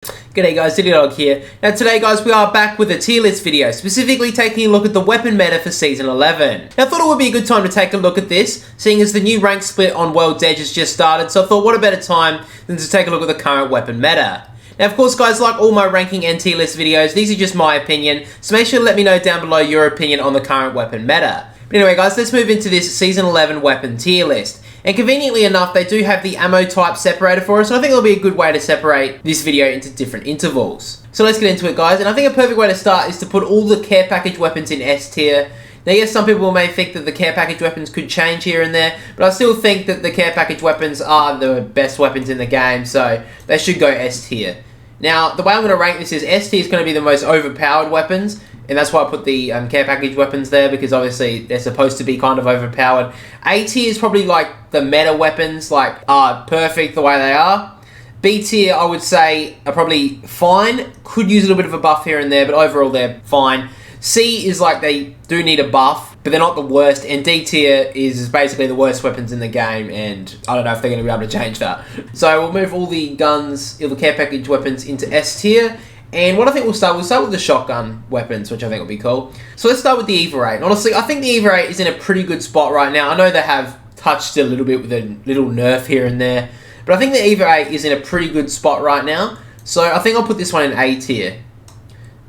G'day guys, DYLIEDOG here. Now today guys, we are back with a tier list video, specifically taking a look at the weapon meta for Season 11. Now I thought it would be a good time to take a look at this, seeing as the new rank split on World's Edge has just started, so I thought what a better time than to take a look at the current weapon meta. Now of course guys, like all my ranking and tier list videos, these are just my opinion, so make sure to let me know down below your opinion on the current weapon meta. But anyway guys, let's move into this Season 11 weapon tier list. And conveniently enough, they do have the ammo type separated for us, and I think it'll be a good way to separate this video into different intervals. So let's get into it guys, and I think a perfect way to start is to put all the care package weapons in S tier. Now yes, some people may think that the care package weapons could change here and there, but I still think that the care package weapons are the best weapons in the game, so they should go S tier. Now, the way I'm going to rank this is S tier is going to be the most overpowered weapons, and that's why I put the care package weapons there, because obviously they're supposed to be kind of overpowered. A tier is probably like the meta weapons, like are perfect the way they are. B tier, I would say, are probably fine. Could use a little bit of a buff here and there, but overall they're fine. C is like they do need a buff, but they're not the worst. And D tier is basically the worst weapons in the game, and I don't know if they're going to be able to change that. So we'll move all the guns, all the care package weapons into S tier. And what I think we'll start with the shotgun weapons, which I think will be cool. So let's start with the Eva 8. Honestly, I think the Eva 8 is in a pretty good spot right now. I know they have touched it a little bit with a little nerf here and there, but I think the Eva 8 is in a pretty good spot right now. So I think I'll put this one in A tier.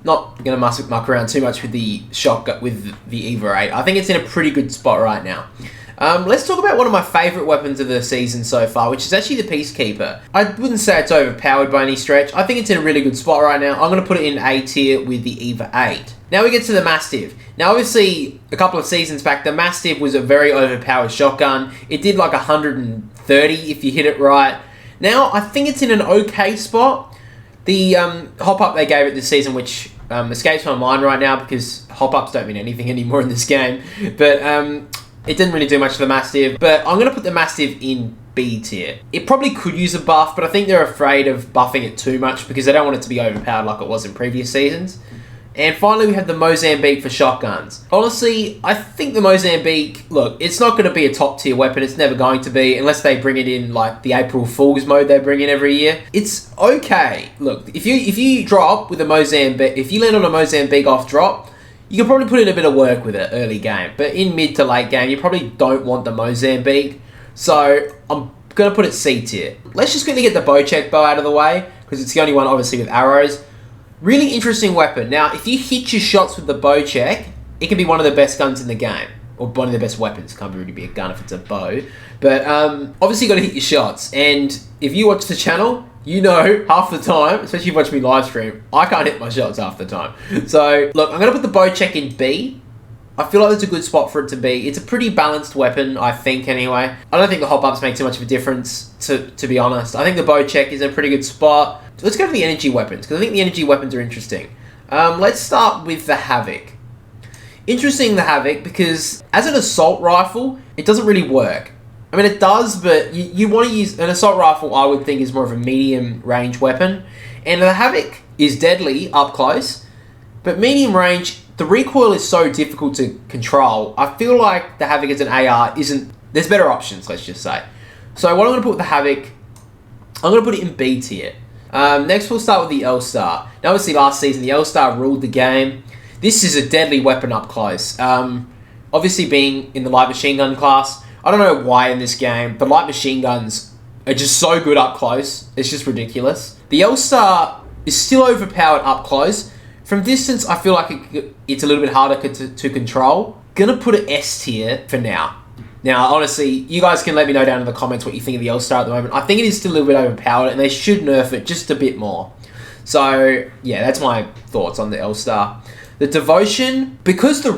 Not going to muck around too much with the shotgun, with the Eva 8. I think it's in a pretty good spot right now. Let's talk about one of my favourite weapons of the season so far, which is actually the Peacekeeper. I wouldn't say it's overpowered by any stretch. I think it's in a really good spot right now. I'm going to put it in A tier with the Eva 8. Now we get to the Mastiff. Now obviously, a couple of seasons back, the Mastiff was a very overpowered shotgun. It did like 130 if you hit it right. Now, I think it's in an okay spot. The hop-up they gave it this season, which escapes my mind right now because hop-ups don't mean anything anymore in this game. But it didn't really do much to the Mastiff, but I'm going to put the Mastiff in B tier. It probably could use a buff, but I think they're afraid of buffing it too much because they don't want it to be overpowered like it was in previous seasons. And finally, we have the Mozambique for shotguns. Honestly, I think the Mozambique, look, it's not going to be a top tier weapon. It's never going to be, unless they bring it in like the April Fool's mode they bring in every year. It's okay. Look, if you drop with a Mozambique, if you land on a Mozambique off drop, you can probably put in a bit of work with it early game, but in mid to late game, you probably don't want the Mozambique. So I'm going to put it C tier. Let's just quickly get the Bocek bow out of the way, because it's the only one obviously with arrows. Really interesting weapon. Now, if you hit your shots with the Bocek, it can be one of the best guns in the game, or one of the best weapons. It can't really be a gun if it's a bow. But obviously you got to hit your shots, and if you watch the channel, you know, half the time, especially if you watch me live stream, I can't hit my shots half the time. So, look, I'm going to put the Bocek in B. I feel like that's a good spot for it to be. It's a pretty balanced weapon, I think, anyway. I don't think the hop-ups make too much of a difference, to be honest. I think the Bocek is a pretty good spot. Let's go to the energy weapons, because I think the energy weapons are interesting. Let's start with the Havoc. Interesting, the Havoc, because as an assault rifle, it doesn't really work. I mean, it does, but you want to use an assault rifle, I would think, is more of a medium range weapon. And the Havoc is deadly up close, but medium range, the recoil is so difficult to control. I feel like the Havoc as an AR isn't... There's better options, let's just say. So what I'm going to put with the Havoc, I'm going to put it in B tier. Next, we'll start with the LStar. Now, obviously, last season, the LStar ruled the game. This is a deadly weapon up close. Obviously, being in the light machine gun class, I don't know why in this game, the light machine guns are just so good up close. It's just ridiculous. The LStar is still overpowered up close. From distance, I feel like it's a little bit harder to control. Gonna put it S tier for now. Now, honestly, you guys can let me know down in the comments what you think of the LStar at the moment. I think it is still a little bit overpowered, and they should nerf it just a bit more. So, yeah, that's my thoughts on the LStar. The Devotion, because the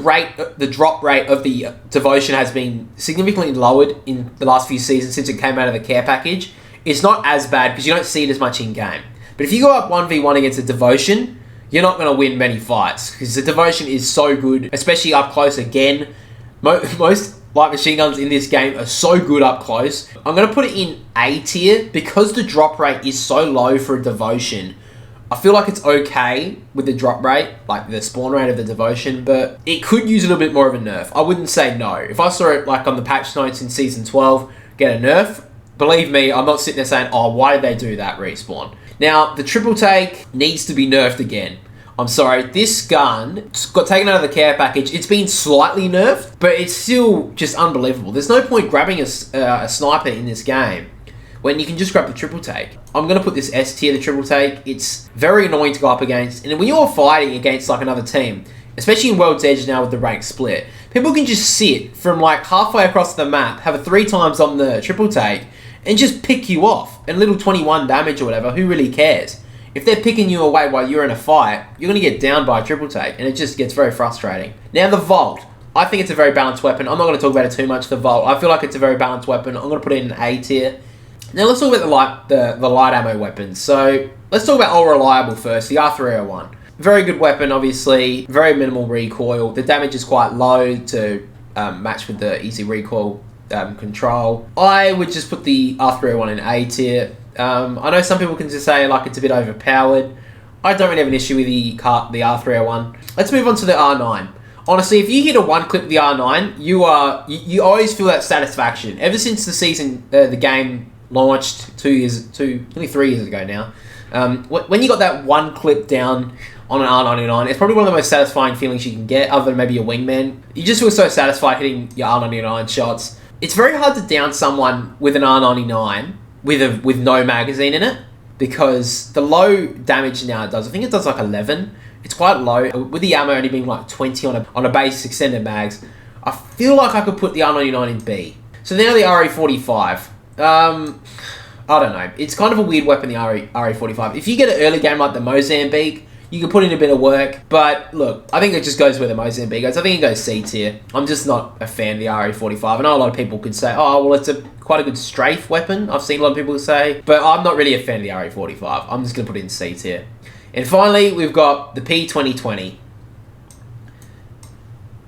drop rate of the Devotion has been significantly lowered in the last few seasons since it came out of the care package, it's not as bad because you don't see it as much in-game. But if you go up 1v1 against a Devotion, you're not going to win many fights because the Devotion is so good, especially up close again. Most light machine guns in this game are so good up close. I'm going to put it in A tier because the drop rate is so low for a Devotion. I feel like it's okay with the drop rate, like the spawn rate of the Devotion, but it could use a little bit more of a nerf. I wouldn't say no. If I saw it like on the patch notes in Season 12, get a nerf, believe me, I'm not sitting there saying, oh, why did they do that respawn? Now, the triple take needs to be nerfed again. I'm sorry, this gun got taken out of the care package. It's been slightly nerfed, but it's still just unbelievable. There's no point grabbing a sniper in this game when you can just grab the triple take. I'm going to put this S tier, the triple take. It's very annoying to go up against. And when you're fighting against like another team, especially in World's Edge now with the rank split, people can just sit from like halfway across the map, have a 3 times on the triple take, and just pick you off. And little 21 damage or whatever, who really cares? If they're picking you away while you're in a fight, you're going to get down by a triple take, and it just gets very frustrating. Now the Volt. I think it's a very balanced weapon. I'm not going to talk about it too much, the Volt. I feel like it's a very balanced weapon. I'm going to put it in A tier. Now let's talk about the light ammo weapons. So let's talk about all reliable first, the R301. Very good weapon, obviously. Very minimal recoil. The damage is quite low to match with the easy recoil control. I would just put the R301 in A tier. I know some people can just say like it's a bit overpowered. I don't really have an issue with the R301. Let's move on to the R9. Honestly, if you hit a 1 clip with the R9, you always feel that satisfaction. Ever since the season, the game launched only 3 years ago now. When you got that 1 clip down on an R99, it's probably one of the most satisfying feelings you can get, other than maybe a Wingman. You just feel so satisfied hitting your R99 shots. It's very hard to down someone with an R99 with no magazine in it, because the low damage now it does, I think it does like 11. It's quite low. With the ammo only being like 20 on a base extended mags, I feel like I could put the R99 in B. So now the RE45. I don't know. It's kind of a weird weapon, the RE45. If you get an early game like the Mozambique, you can put in a bit of work. But look, I think it just goes where the Mozambique goes. I think it goes C tier. I'm just not a fan of the RE45. I know a lot of people could say, oh, well, it's quite a good strafe weapon. I've seen a lot of people say. But I'm not really a fan of the RE45. I'm just going to put it in C tier. And finally, we've got the P2020.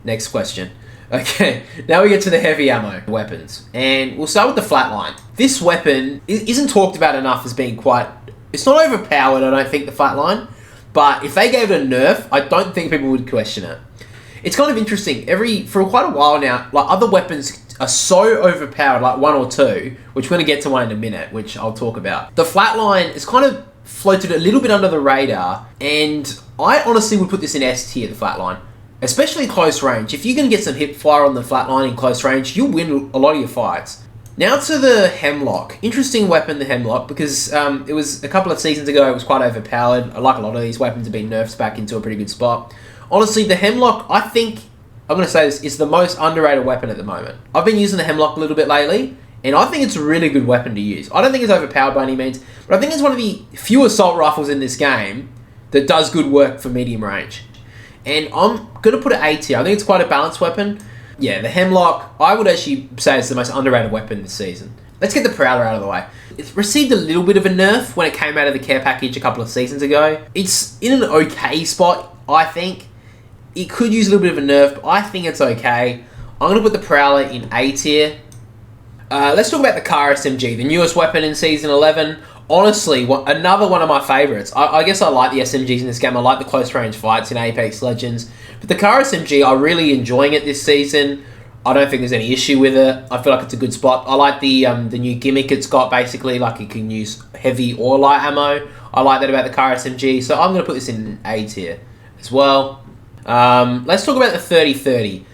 Next question. Okay, now we get to the heavy ammo weapons. And we'll start with the Flatline. This weapon isn't talked about enough as being quite... It's not overpowered, I don't think, the Flatline. But if they gave it a nerf, I don't think people would question it. It's kind of interesting. For quite a while now, like other weapons are so overpowered, like 1 or 2, which we're going to get to one in a minute, which I'll talk about. The Flatline is kind of floated a little bit under the radar, and I honestly would put this in S tier, the Flatline. Especially close range. If you can get some hip fire on the Flatline in close range, you'll win a lot of your fights. Now to the Hemlock. Interesting weapon, the Hemlock, because it was a couple of seasons ago, it was quite overpowered. I like a lot of these weapons have been nerfed back into a pretty good spot. Honestly, the Hemlock, I think, I'm going to say this, is the most underrated weapon at the moment. I've been using the Hemlock a little bit lately, and I think it's a really good weapon to use. I don't think it's overpowered by any means, but I think it's one of the few assault rifles in this game that does good work for medium range. And I'm going to put it A tier. I think it's quite a balanced weapon. Yeah, the Hemlock, I would actually say it's the most underrated weapon this season. Let's get the Prowler out of the way. It's received a little bit of a nerf when it came out of the care package a couple of seasons ago. It's in an okay spot, I think. It could use a little bit of a nerf, but I think it's okay. I'm going to put the Prowler in A tier. Let's talk about the CAR SMG, the newest weapon in Season 11. Honestly, another one of my favourites. I guess I like the SMGs in this game. I like the close range fights in Apex Legends. But the CAR SMG, I'm really enjoying it this season. I don't think there's any issue with it. I feel like it's a good spot. I like the new gimmick it's got, basically. Like, it can use heavy or light ammo. I like that about the CAR SMG. So I'm going to put this in A tier as well. Let's talk about the 3030.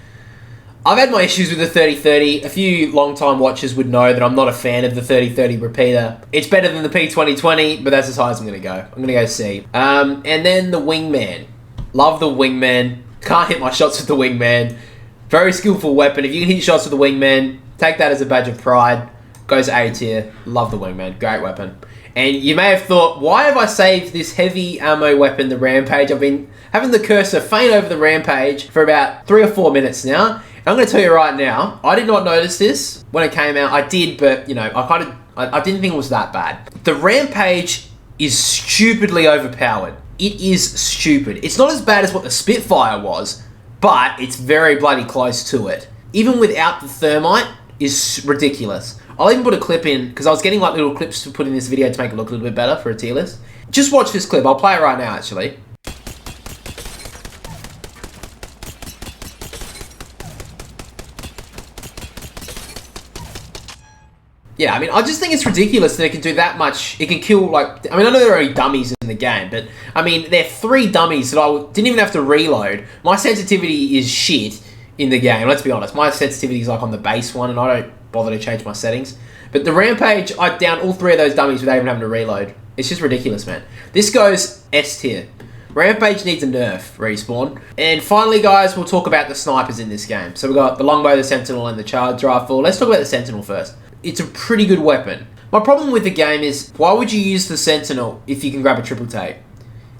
I've had my issues with the 3030. A few long-time watchers would know that I'm not a fan of the 3030 repeater. It's better than the P2020, but that's as high as I'm going to go. I'm going to go C. And then the Wingman. Love the Wingman. Can't hit my shots with the Wingman. Very skillful weapon. If you can hit shots with the Wingman, take that as a badge of pride. Goes A tier. Love the Wingman. Great weapon. And you may have thought, why have I saved this heavy ammo weapon, the Rampage? I've been having the cursor faint over the Rampage for about 3 or 4 minutes now. I'm going to tell you right now, I did not notice this when it came out. I did, but, you know, I didn't think it was that bad. The Rampage is stupidly overpowered. It is stupid. It's not as bad as what the Spitfire was, but it's very bloody close to it. Even without the thermite, is ridiculous. I'll even put a clip in, because I was getting like little clips to put in this video to make it look a little bit better for a tier list. Just watch this clip. I'll play it right now, actually. yeah, I mean, I just think it's ridiculous that it can do that much. It can kill, like, I mean, I know there are only dummies in the game, but, I mean, there are 3 dummies that I didn't even have to reload. My sensitivity is shit in the game, let's be honest. My sensitivity is, like, on the base one, and I don't bother to change my settings. But the Rampage, I downed all 3 of those dummies without even having to reload. It's just ridiculous, man. This goes S tier. Rampage needs a nerf, Respawn. And finally, guys, we'll talk about the snipers in this game. So we've got the Longbow, the Sentinel, and the Charge Rifle. Let's talk about the Sentinel first. It's a pretty good weapon. My problem with the game is, why would you use the Sentinel if you can grab a triple take?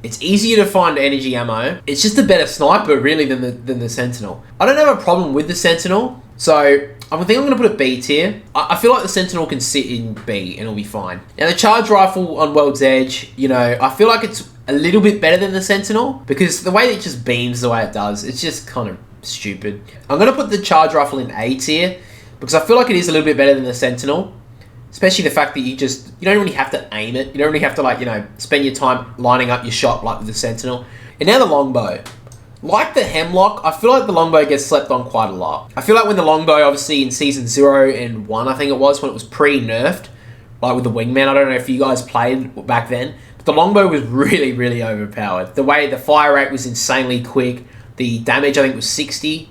It's easier to find energy ammo. It's just a better sniper, really, than the Sentinel. I don't have a problem with the Sentinel, so I think I'm going to put a B tier. I feel like the Sentinel can sit in B and it'll be fine. Now, the Charge Rifle on World's Edge, you know, I feel like it's a little bit better than the Sentinel, because the way it just beams the way it does, it's just kind of stupid. I'm going to put the Charge Rifle in A tier, because I feel like it is a little bit better than the Sentinel. Especially the fact that you don't really have to aim it. You don't really have to, like, you know, spend your time lining up your shot like with the Sentinel. And now the Longbow. Like the Hemlock, I feel like the Longbow gets slept on quite a lot. I feel like when the Longbow, obviously in Season 0 and 1, I think it was, when it was pre-nerfed, like with the Wingman, I don't know if you guys played back then, but the Longbow was really, really overpowered. The way the fire rate was insanely quick, the damage I think was 60,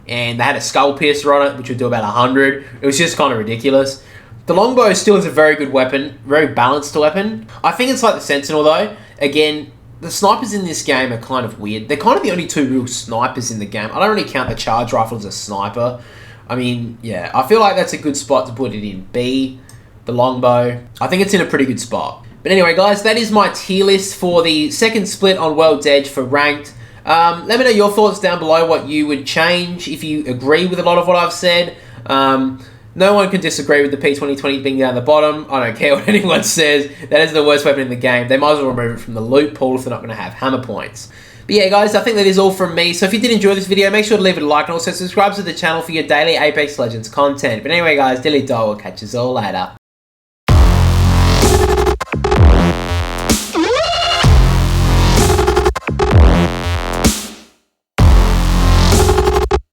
and they had a skull piercer on it, which would do about 100. It was just kind of ridiculous. The Longbow still is a very good weapon, very balanced weapon. I think it's like the Sentinel though. Again, the snipers in this game are kind of weird. They're kind of the only 2 real snipers in the game. I don't really count the Charge Rifle as a sniper. I mean, yeah, I feel like that's a good spot to put it in. B, the Longbow. I think it's in a pretty good spot. But anyway, guys, that is my tier list for the second split on World's Edge for Ranked. Let me know your thoughts down below, what you would change, if you agree with a lot of what I've said. No one can disagree with the P2020 being down the bottom. I don't care what anyone says. That is the worst weapon in the game. They might as well remove it from the loot pool if they're not going to have hammer points. But yeah, guys, I think that is all from me. So if you did enjoy this video, make sure to leave it a like and also subscribe to the channel for your daily Apex Legends content. But anyway, guys, DYLIEDOG will catch us all later.